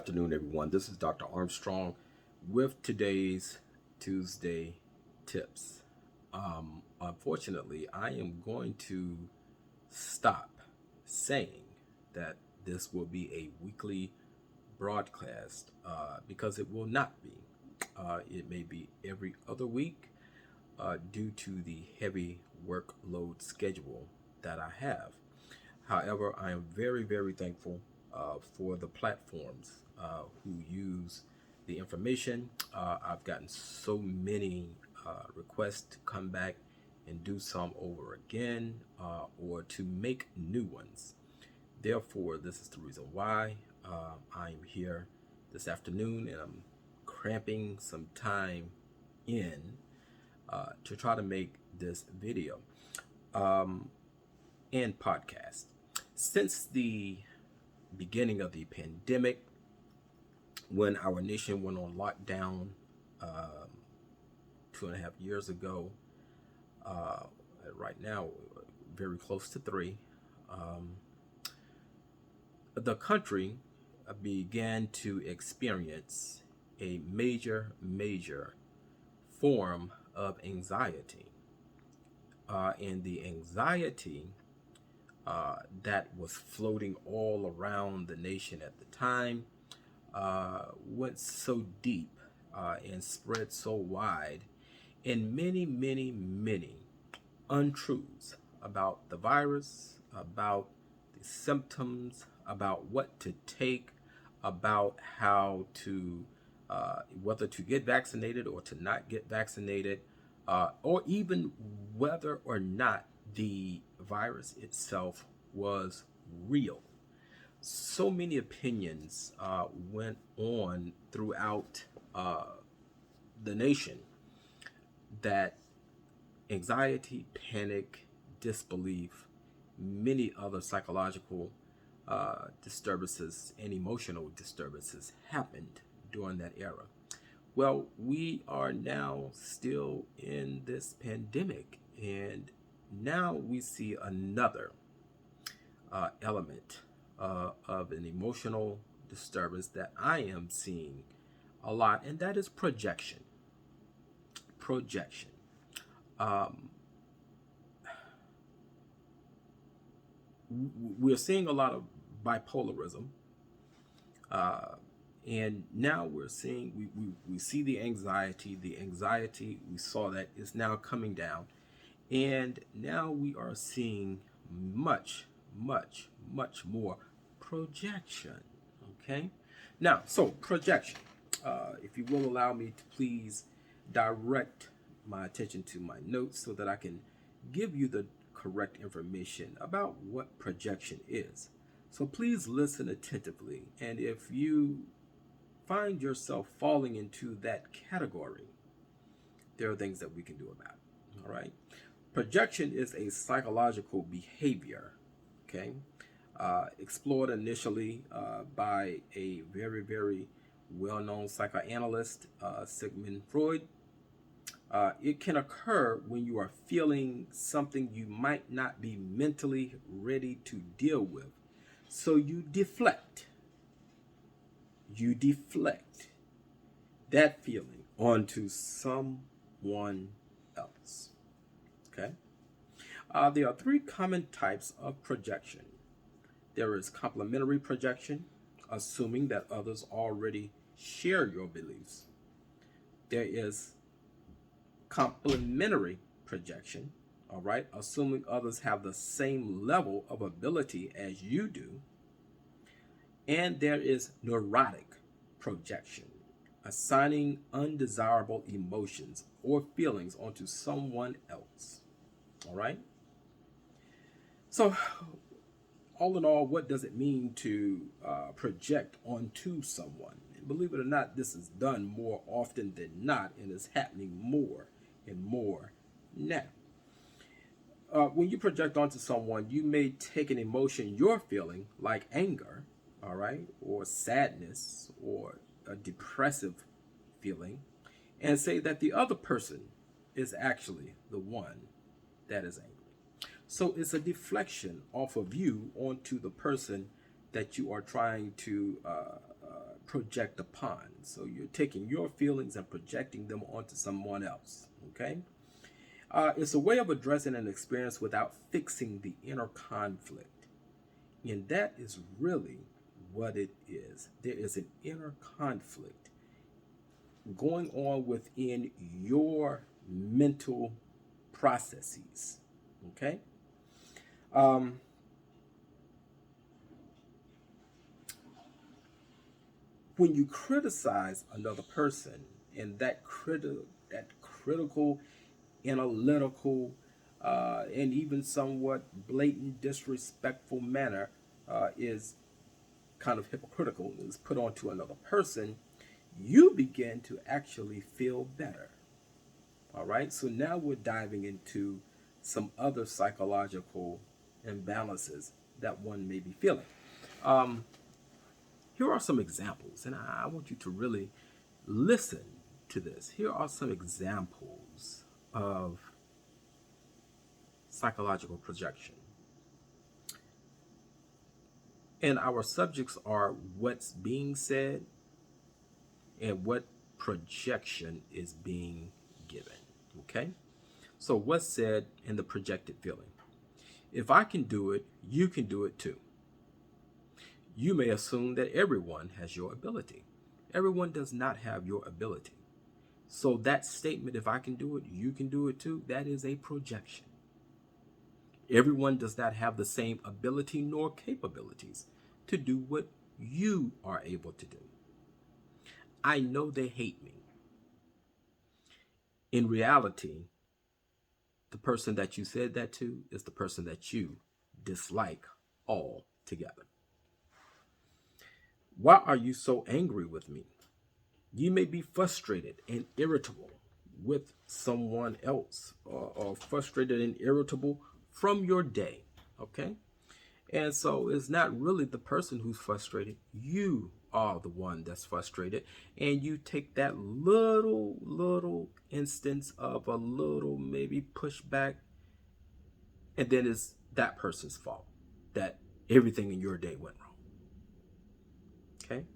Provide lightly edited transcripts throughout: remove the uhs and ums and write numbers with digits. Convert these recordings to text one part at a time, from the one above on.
afternoon, everyone. This is Dr. Armstrong with today's Tuesday tips. Unfortunately, I am going to stop saying that this will be a weekly broadcast because it will not be. It may be every other week due to the heavy workload schedule that I have. However, I am very, very thankful for the platforms who use the information. I've gotten so many requests to come back and do some over again or to make new ones. Therefore, this is the reason why I'm here this afternoon, and I'm cramping some time in to try to make this video and podcast. Since the beginning of the pandemic, when our nation went on lockdown 2.5 years ago, right now very close to 3, the country began to experience a major form of anxiety, and the anxiety that was floating all around the nation at the time went so deep and spread so wide, and many untruths about the virus, about the symptoms, about what to take, about how to whether to get vaccinated or to not get vaccinated, or even whether or not the virus itself was real. So many opinions went on throughout the nation that anxiety, panic, disbelief, many other psychological disturbances and emotional disturbances happened during that era. Well, we are now still in this pandemic, and now we see another element of an emotional disturbance that I am seeing a lot, and that is projection. We're seeing a lot of bipolarism, and now we're seeing we see the anxiety. We saw that is now coming down, and now we are seeing much more projection. Okay, now, so projection, if you will allow me to please direct my attention to my notes so that I can give you the correct information about what projection is. So please listen attentively, and if you find yourself falling into that category, there are things that we can do about it. All right. Projection is a psychological behavior, okay, explored initially by a very well-known psychoanalyst, Sigmund Freud. It can occur when you are feeling something you might not be mentally ready to deal with. So you deflect that feeling onto someone else. Okay. There are 3 common types of projection. There is complementary projection, assuming that others already share your beliefs. There is complementary projection, all right, assuming others have the same level of ability as you do. And there is neurotic projection, assigning undesirable emotions or feelings onto someone else. All right. So, all in all, what does it mean to project onto someone? And believe it or not, this is done more often than not, and is happening more and more now. When you project onto someone, you may take an emotion you're feeling, like anger, all right, or sadness, or a depressive feeling, and say that the other person is actually the one that is angry. So it's a deflection off of you onto the person that you are trying to project upon. So you're taking your feelings and projecting them onto someone else. Okay. It's a way of addressing an experience without fixing the inner conflict. And that is really what it is. There is an inner conflict going on within your mental processes. Okay. Um, when you criticize another person in that critical, analytical, and even somewhat blatant, disrespectful manner is kind of hypocritical, is put onto another person, you begin to actually feel better. All right. So now we're diving into some other psychological imbalances that one may be feeling. Um, Here are some examples, and I want you to really listen to this. Here are some examples of psychological projection. And our subjects are what's being said and what projection is being given. Okay? So, what's said and the projected feeling. If I can do it, you can do it too. You may assume that everyone has your ability. Everyone does not have your ability. So that statement, if I can do it, you can do it too, that is a projection. Everyone does not have the same ability nor capabilities to do what you are able to do. I know they hate me. In reality, the person that you said that to is the person that you dislike altogether. Why are you so angry with me? You may be frustrated and irritable with someone else, or frustrated and irritable from your day. Okay. And so it's not really the person who's frustrated. You are the one that's frustrated. And you take that little instance of a little maybe pushback, and then it's that person's fault that everything in your day went wrong. Okay.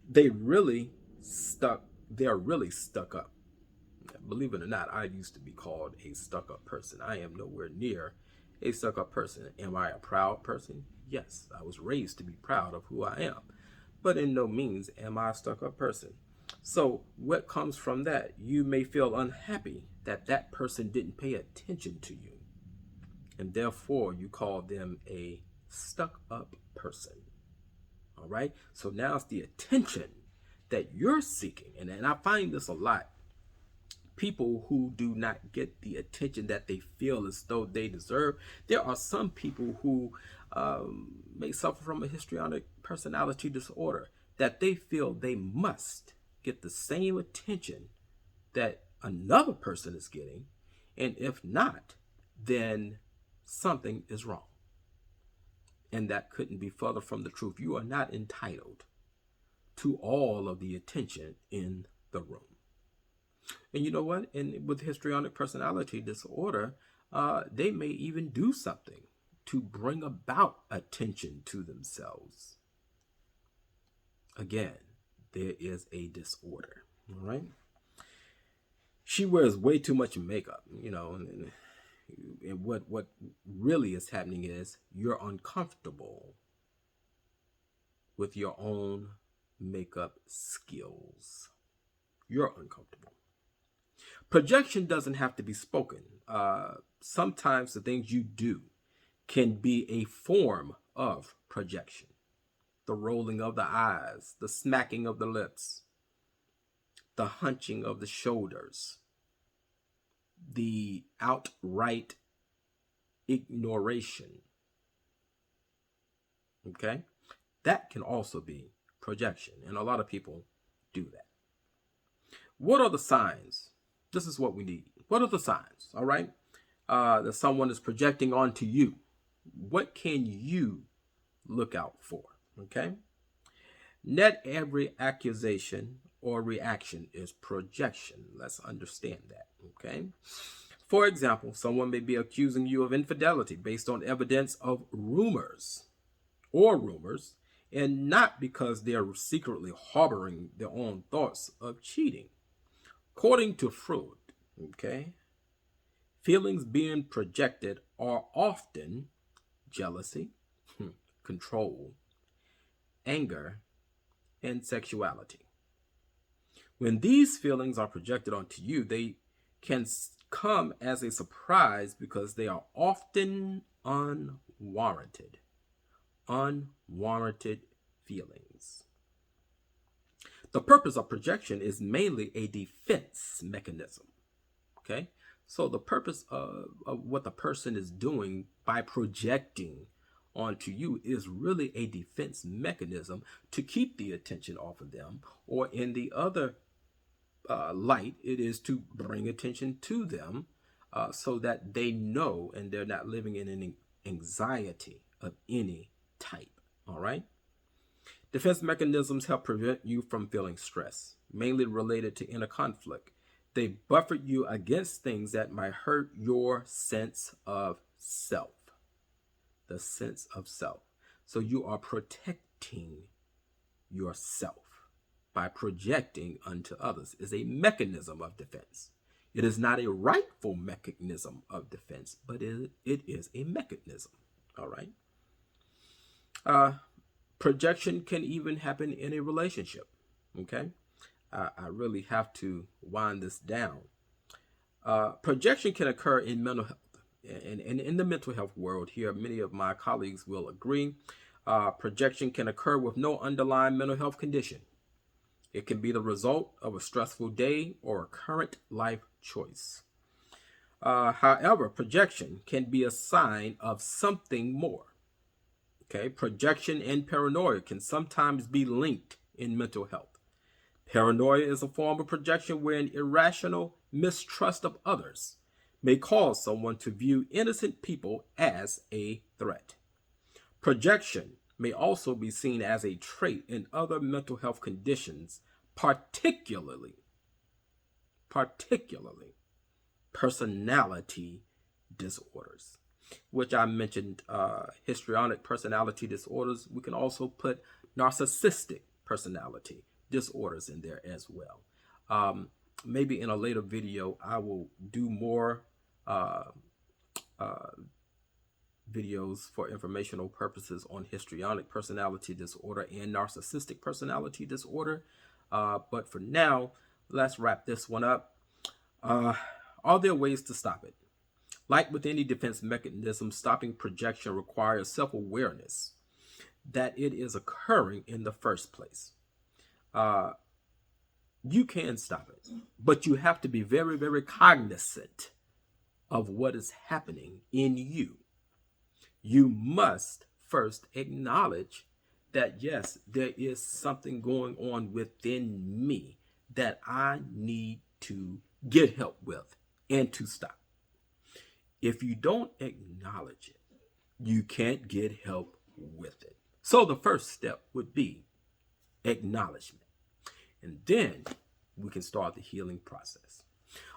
They really stuck, they're really stuck up. Believe it or not, I used to be called a stuck up person. I am nowhere near a stuck up person. Am I a proud person? Yes, I was raised to be proud of who I am, but in no means am I a stuck up person. So, what comes from that? You may feel unhappy that that person didn't pay attention to you, and therefore you call them a stuck up person. All right, so now it's the attention that you're seeking, and I find this a lot. People who do not get the attention that they feel as though they deserve. There are some people who may suffer from a histrionic personality disorder, that they feel they must get the same attention that another person is getting. And if not, then something is wrong. And that couldn't be further from the truth. You are not entitled to all of the attention in the room. And you know what? And with histrionic personality disorder, they may even do something to bring about attention to themselves. Again, there is a disorder. All right. She wears way too much makeup, and what really is happening is you're uncomfortable with your own makeup skills. You're uncomfortable. Projection doesn't have to be spoken. Sometimes the things you do can be a form of projection. The rolling of the eyes, the smacking of the lips, the hunching of the shoulders, the outright ignoration. Okay? That can also be projection, and a lot of people do that. What are the signs? This is what we need. What are the signs, all right, that someone is projecting onto you? What can you look out for, okay? Not every accusation or reaction is projection. Let's understand that, okay? For example, someone may be accusing you of infidelity based on evidence of rumors, and not because they're secretly harboring their own thoughts of cheating. According to Freud, okay, feelings being projected are often jealousy, control, anger, and sexuality. When these feelings are projected onto you, they can come as a surprise because they are often unwarranted. Unwarranted feelings. The purpose of projection is mainly a defense mechanism. Okay? So the purpose of what the person is doing by projecting onto you is really a defense mechanism to keep the attention off of them, or in the other light, it is to bring attention to them so that they know and they're not living in an anxiety of any type. All right. Defense mechanisms help prevent you from feeling stress, mainly related to inner conflict. They buffer you against things that might hurt your sense of self. The sense of self. So you are protecting yourself by projecting unto others. Is a mechanism of defense. It is not a rightful mechanism of defense, but it is a mechanism. All right. Projection can even happen in a relationship. Okay. I really have to wind this down. Projection can occur in mental health. And in the mental health world here, many of my colleagues will agree. Projection can occur with no underlying mental health condition. It can be the result of a stressful day or a current life choice. However, projection can be a sign of something more. Okay, projection and paranoia can sometimes be linked in mental health. Paranoia is a form of projection where an irrational mistrust of others may cause someone to view innocent people as a threat. Projection may also be seen as a trait in other mental health conditions, particularly personality disorders, which I mentioned, histrionic personality disorders. We can also put narcissistic personality disorders in there as well. Maybe in a later video, I will do more videos for informational purposes on histrionic personality disorder and narcissistic personality disorder. But for now, let's wrap this one up. Are there ways to stop it? Like with any defense mechanism, stopping projection requires self-awareness that it is occurring in the first place. You can stop it, but you have to be very, very cognizant of what is happening in you. You must first acknowledge that, yes, there is something going on within me that I need to get help with and to stop. If you don't acknowledge it, you can't get help with it. So the first step would be acknowledgement. And then we can start the healing process.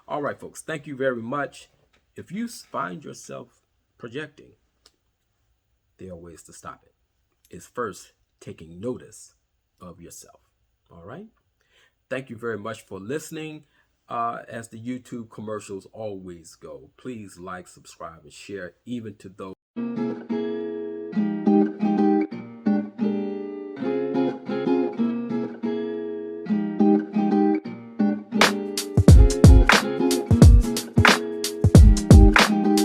All right, folks, thank you very much. If you find yourself projecting, there are ways to stop it. It's first taking notice of yourself. All right. Thank you very much for listening. As the YouTube commercials always go, please like, subscribe, and share, even to those